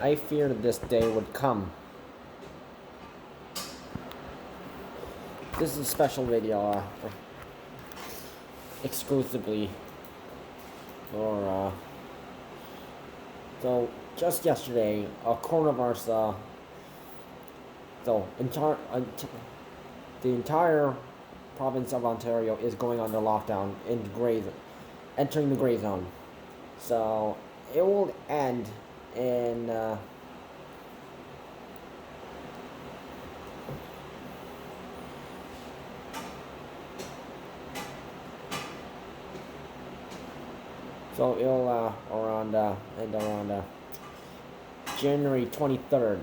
I feared this day would come. This is a special video exclusively for so just yesterday coronavirus so the entire province of Ontario is going under lockdown entering the gray zone. So it will end in so it'll end around January 23rd.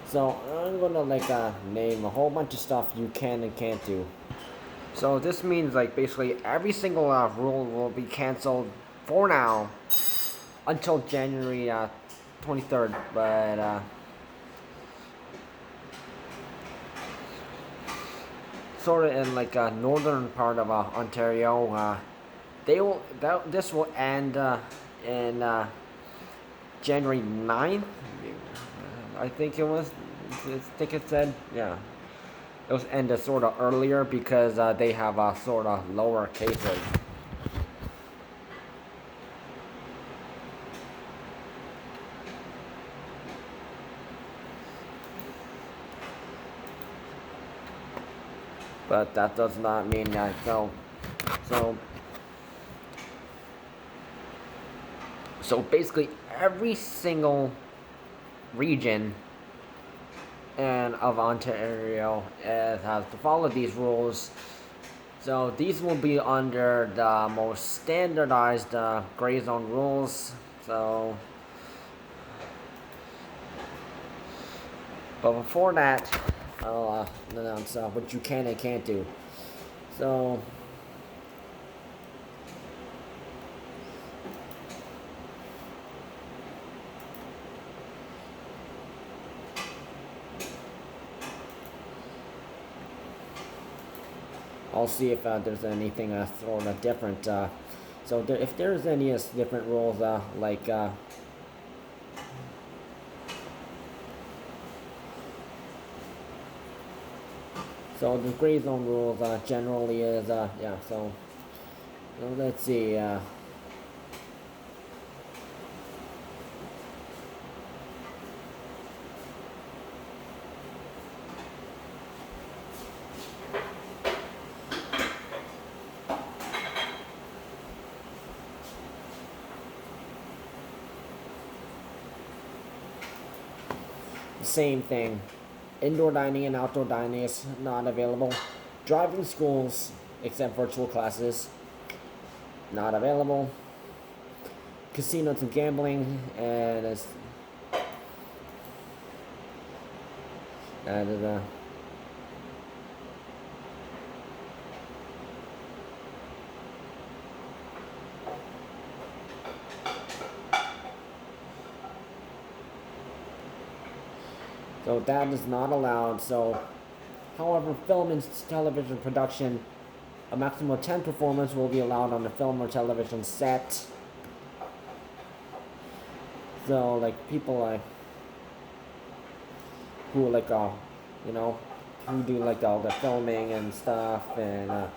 So I'm gonna name a whole bunch of stuff you can and can't do. So this means basically every single rule will be canceled for now until January 23rd. But sort of in northern part of Ontario, this will end in January 9th. I think it said, yeah. It was ended sort of earlier because they have sort of lower cases. But that does not mean that so basically every single region and of Ontario has to follow these rules. So these will be under the most standardized gray zone rules. So, but before that, I'll announce what you can and can't do. So, I'll see if there's anything sort of different. So if there's any different rules, so the gray zone rules generally is yeah. So let's see. Same thing. Indoor dining and outdoor dining is not available. Driving schools, except virtual classes, not available. Casinos and gambling, and so that is not allowed. So, however, film and television production, a maximum of 10 performers will be allowed on the film or television set. So, people who who do all the filming and stuff and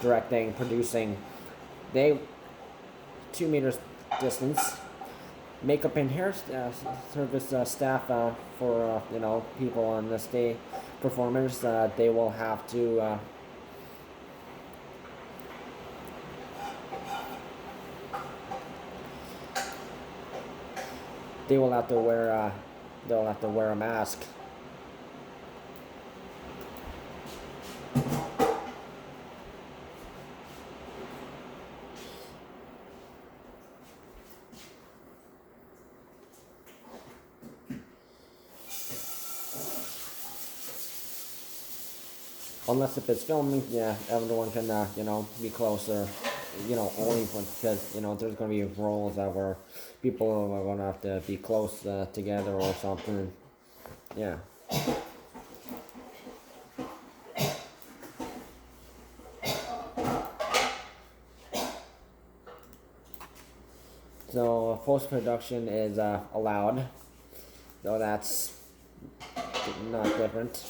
directing, producing, they 2 meters distance. Makeup and hair service staff for people on this day, performers, they will have to they'll have to wear a mask. Unless if it's filming, yeah, everyone can, be closer, only because, there's going to be roles where people are going to have to be close together or something. Yeah. So post production is allowed, though that's not different.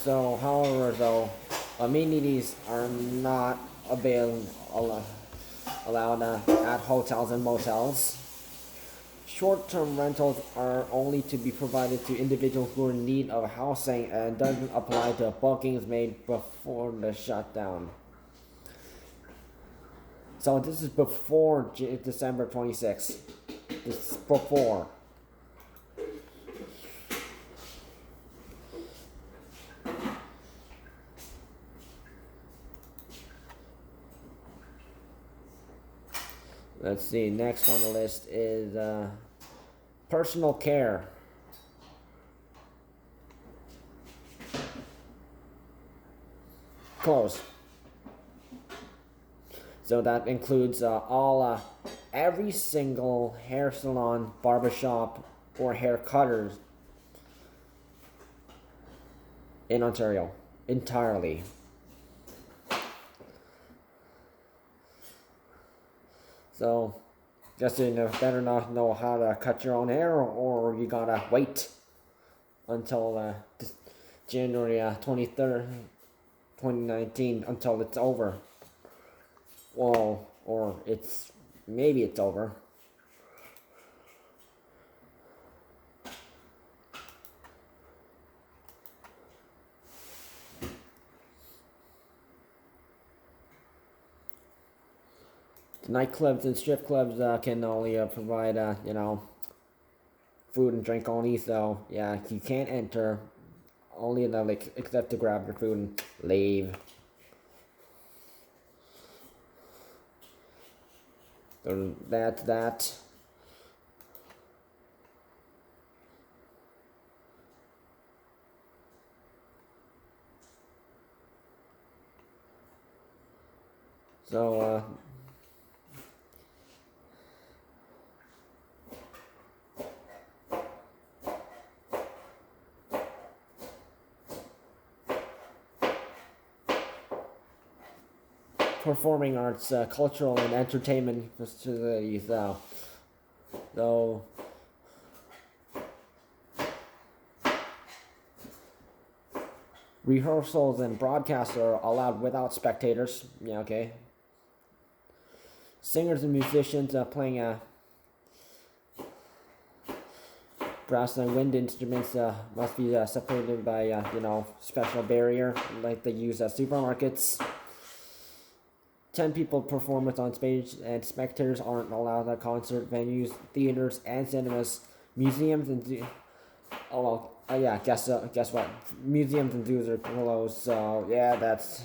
So, however, though, amenities are not allowed at hotels and motels. Short-term rentals are only to be provided to individuals who are in need of housing and doesn't apply to bookings made before the shutdown. So this is before December 26th. This is before. Let's see, next on the list is personal care. Closed. So that includes every single hair salon, barbershop, or hair cutters in Ontario entirely. So, just you better not know how to cut your own hair, or you gotta wait until January 23rd, 2019, until it's over. Well, or maybe it's over. Nightclubs and strip clubs can only provide, food and drink only. So yeah, you can't enter. Only except to grab your food and leave. So that's that. So performing arts, cultural and entertainment facilities. So rehearsals and broadcasts are allowed without spectators. Yeah, okay. Singers and musicians playing brass and wind instruments must be separated by special barrier like they use at supermarkets. 10 people performance on stage, and spectators aren't allowed at concert venues, theaters, and cinemas. Museums and oh well, yeah. Guess what? Museums and zoos are closed. So yeah, that's.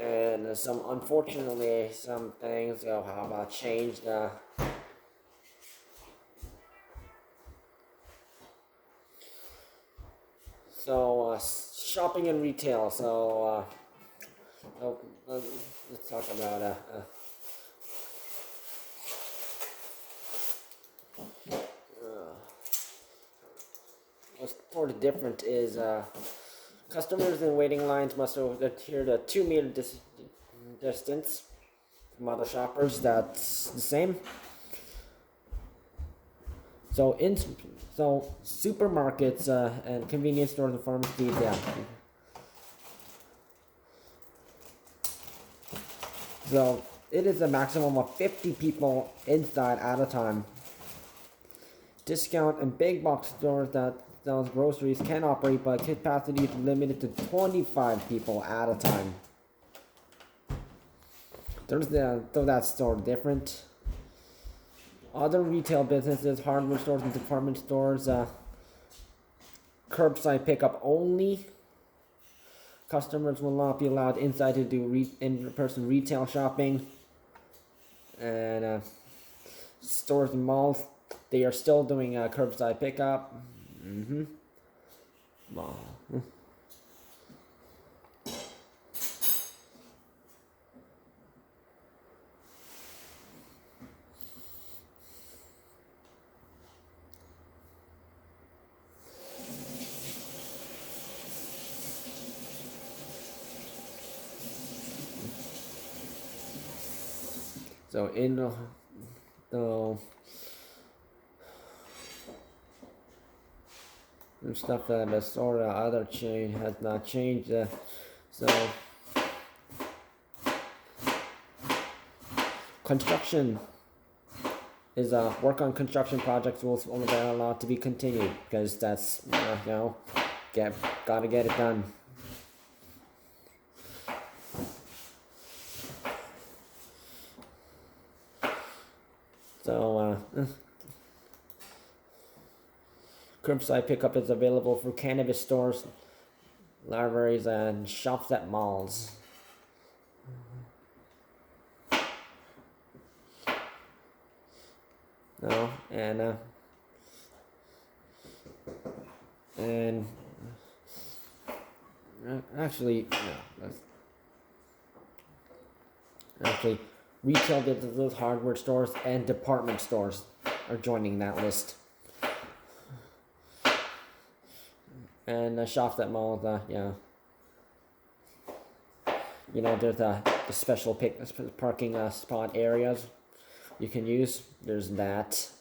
And unfortunately, some things have changed. So, shopping and retail. Let's talk about what's sort of different is customers in waiting lines must adhere to 2 meter distance from other shoppers. That's the same. So supermarkets and convenience stores and pharmacies, yeah. So it is a maximum of 50 people inside at a time. Discount and big box stores that sells groceries can operate, but capacity is limited to 25 people at a time. So that's sort of different. Other retail businesses, hardware stores and department stores, curbside pickup only. Customers will not be allowed inside to do in-person retail shopping. And stores and malls, they are still doing curbside pickup. Wow. So in the stuff that the store other chain has not changed. So construction is work on construction projects will only be allowed to be continued because that's gotta get it done. So curbside pickup is available for cannabis stores, libraries, and shops at malls. No, and actually retail businesses, hardware stores, and department stores are joining that list. And shops at malls, there's the special parking spot areas you can use. There's that.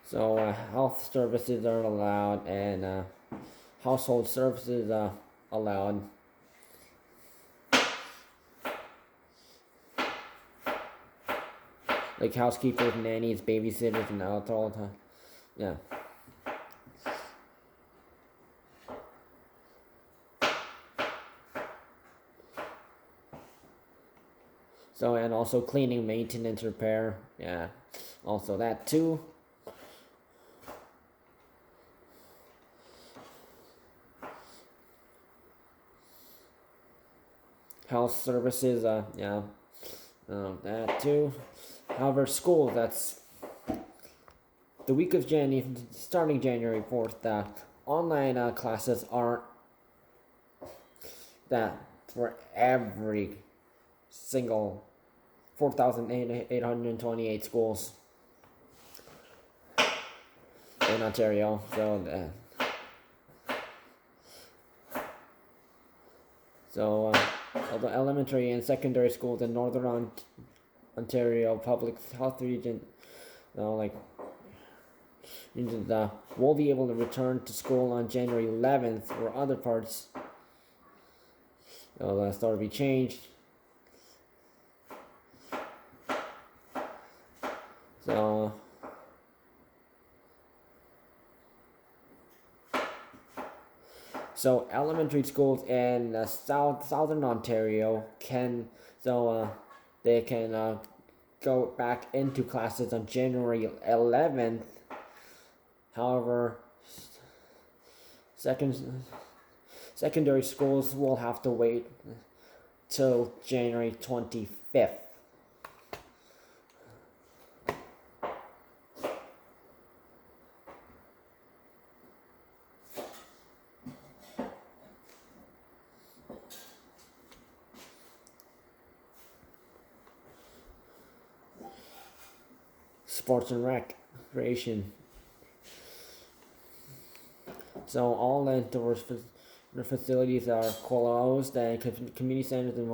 So health services are allowed, and household services allowed. Like housekeepers, nannies, babysitters, and all the yeah. So, and also cleaning, maintenance, repair, also that too. Health services, that too. However, school, that's the week of starting January 4th, online classes aren't that for every single 4,828 schools in Ontario. So although elementary and secondary schools in Northern Ontario Public Health Region, will be able to return to school on January 11th, or other parts will start to be changed. So elementary schools in southern Ontario they can go back into classes on January 11th. However, secondary schools will have to wait till January 25th. Sports and recreation. So all indoor facilities are closed, and community centers and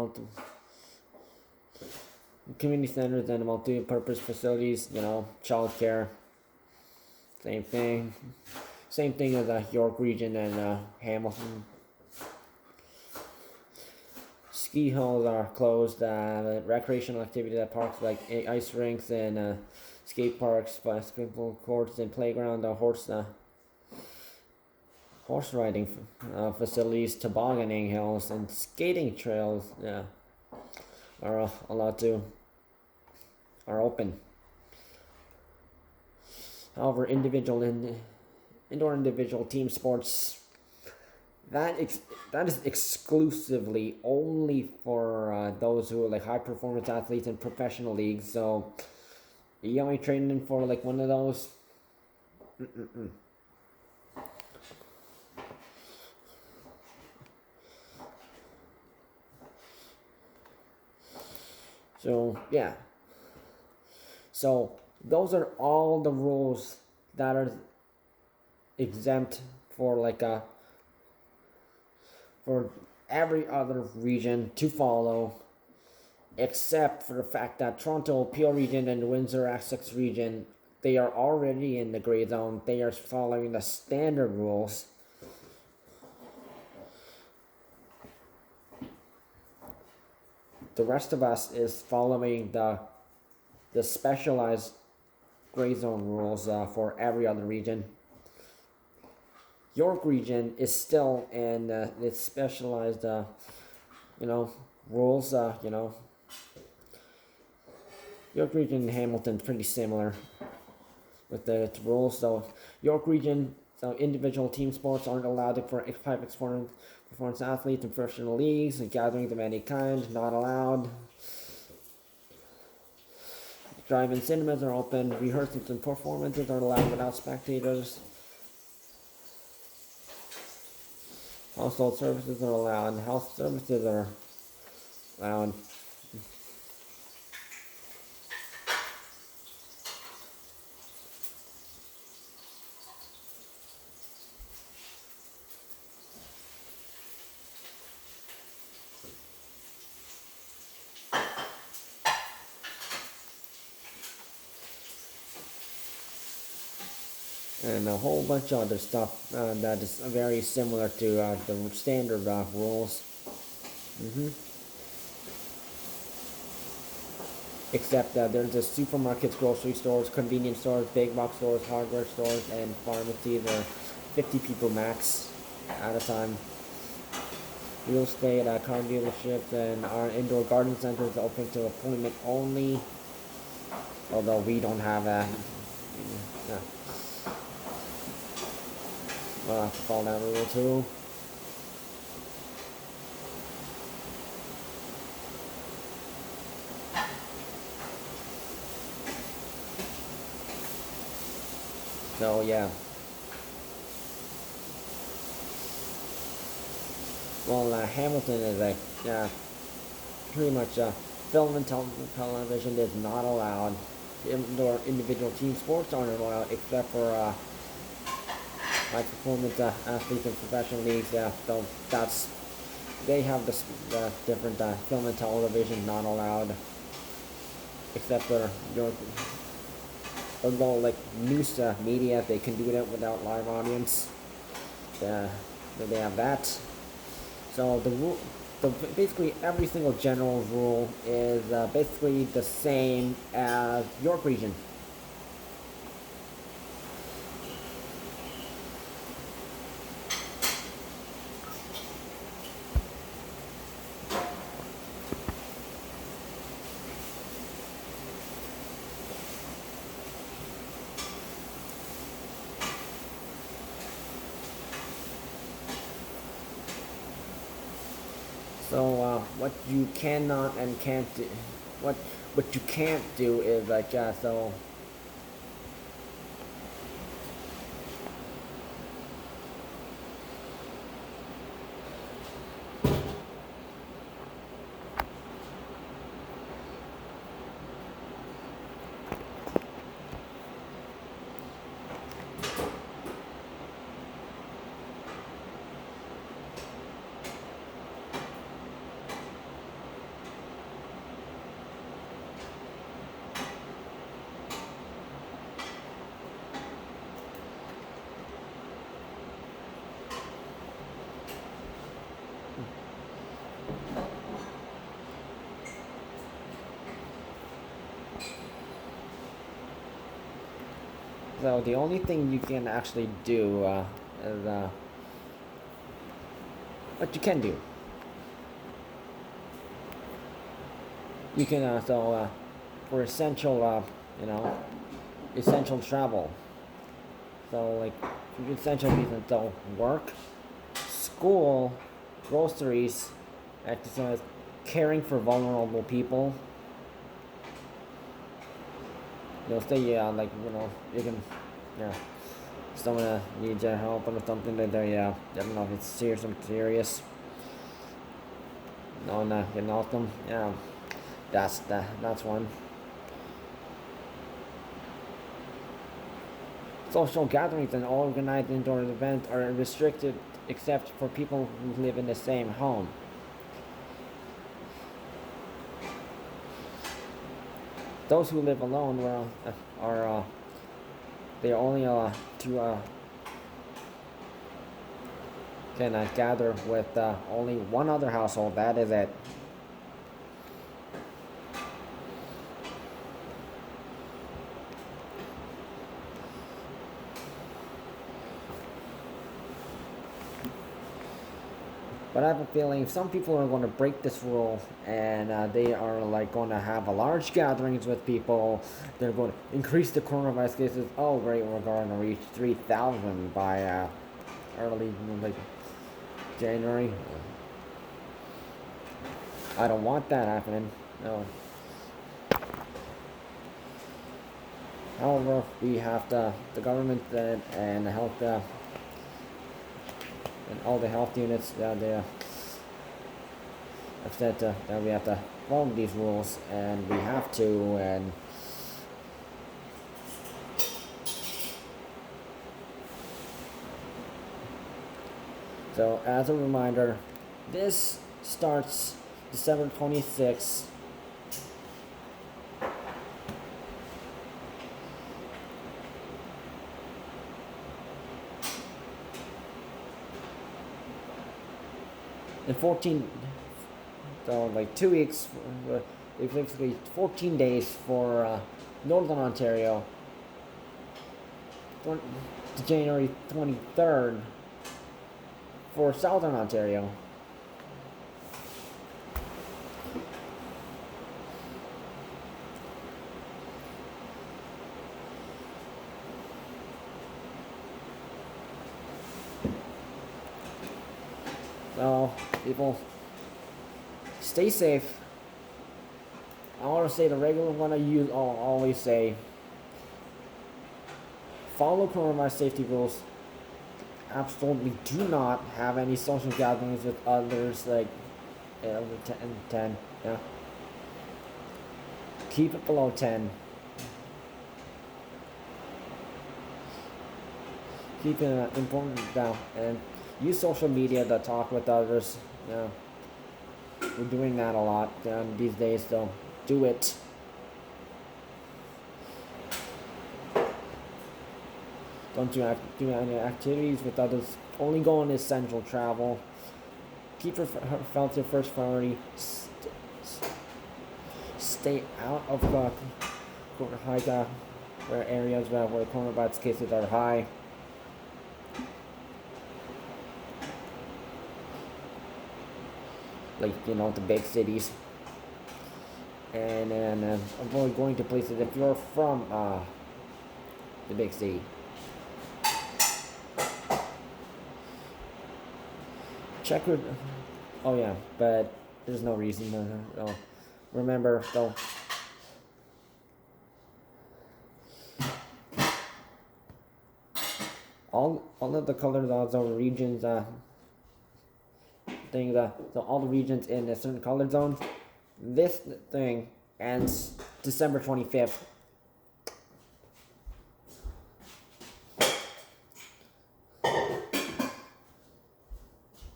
multi-purpose facilities, childcare. Same thing as York Region and Hamilton. Ski halls are closed. Recreational activities at parks like ice rinks and skate parks, basketball courts, and playground, horse horse riding facilities, tobogganing hills, and skating trails. Yeah, are allowed to are open. However, indoor individual team sports that is exclusively only for those who are like high performance athletes in professional leagues. So you only training for like one of those. Mm-mm-mm. So yeah, so those are all the rules that are exempt for like for every other region to follow, except for the fact that Toronto, Peel region, and Windsor-Essex region, they are already in the gray zone. They are following the standard rules. The rest of us is following the specialized gray zone rules for every other region. York region is still in its specialized, rules. York region and Hamilton pretty similar with the rules. So York region, so individual team sports aren't allowed for private performance athletes in professional leagues and gatherings of any kind, not allowed. Drive-in cinemas are open. Rehearsals and performances are allowed without spectators. Household services are allowed. Health services are allowed. And a whole bunch of other stuff that is very similar to the standard rules. Except that there's just supermarkets, grocery stores, convenience stores, big box stores, hardware stores, and pharmacies are 50 people max at a time. Real estate, car dealerships, and our indoor garden centers open to appointment only. Although we don't have a, we'll have to follow that rule too. So yeah. Well, Hamilton is like, pretty much film and television is not allowed. Indoor individual team sports aren't allowed except for high performance athletes in professional leagues. Yeah, so they have the different film and television not allowed except for your although like news media they can do it without live audience. They have that. So the rule, basically every single general rule is basically the same as York region. So what you cannot and can't do, what you can't do is like so. So the only thing you can actually do is what you can do. You can for essential essential travel. So like essential reasons, so work, school, groceries, exercise, caring for vulnerable people. Say you can someone needs your help or something that they I don't know if it's serious or serious. No, you know them. Yeah, that's one. Social gatherings and organized indoor events are restricted except for people who live in the same home. Those who live alone are they only to can gather with only one other household. That is it. But I have a feeling some people are going to break this rule, and they are like going to have a large gatherings with people. They're going to increase the coronavirus cases. Oh, great, we're going to reach 3,000 by early like January. I don't want that happening. No. However, we have the government and the health and all the health units they have said that we have to follow these rules, and we have to. And so, as a reminder, this starts December 26th. In 14, so like 2 weeks, basically 14 days for Northern Ontario, to January 23rd for Southern Ontario. So, people, stay safe. I want to say the regular one I'll always say, follow coronavirus safety rules. Absolutely do not have any social gatherings with others, like over 10. Yeah. Keep it below 10. Keep it important down, and use social media to talk with others. Yeah. We're doing that a lot these days, so do it. Don't do any activities with others. Only go on essential travel. Keep your health your first priority. Stay out of high areas where coronavirus cases are high. Like the big cities, and avoid going to places if you're from the big city. Check with, oh yeah, but there's no reason. Remember though. All of the color zone regions thing so all the regions in a certain color zone, this thing ends December 25th.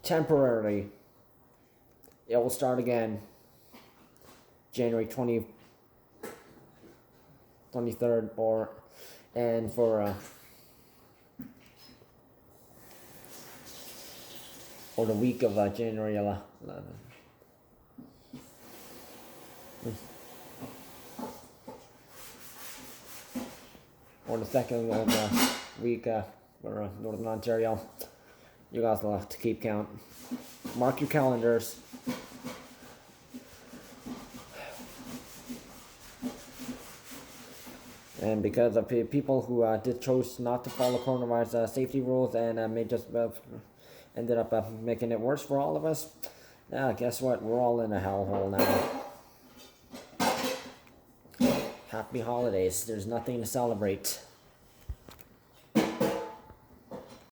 Temporarily, it will start again January 23rd and for or the week of January 11th. Or the second week for Northern Ontario. You guys will have to keep count. Mark your calendars. And because of people who did chose not to follow coronavirus safety rules and may just ended up making it worse for all of us, guess what? We're all in a hellhole now. Happy holidays. There's nothing to celebrate.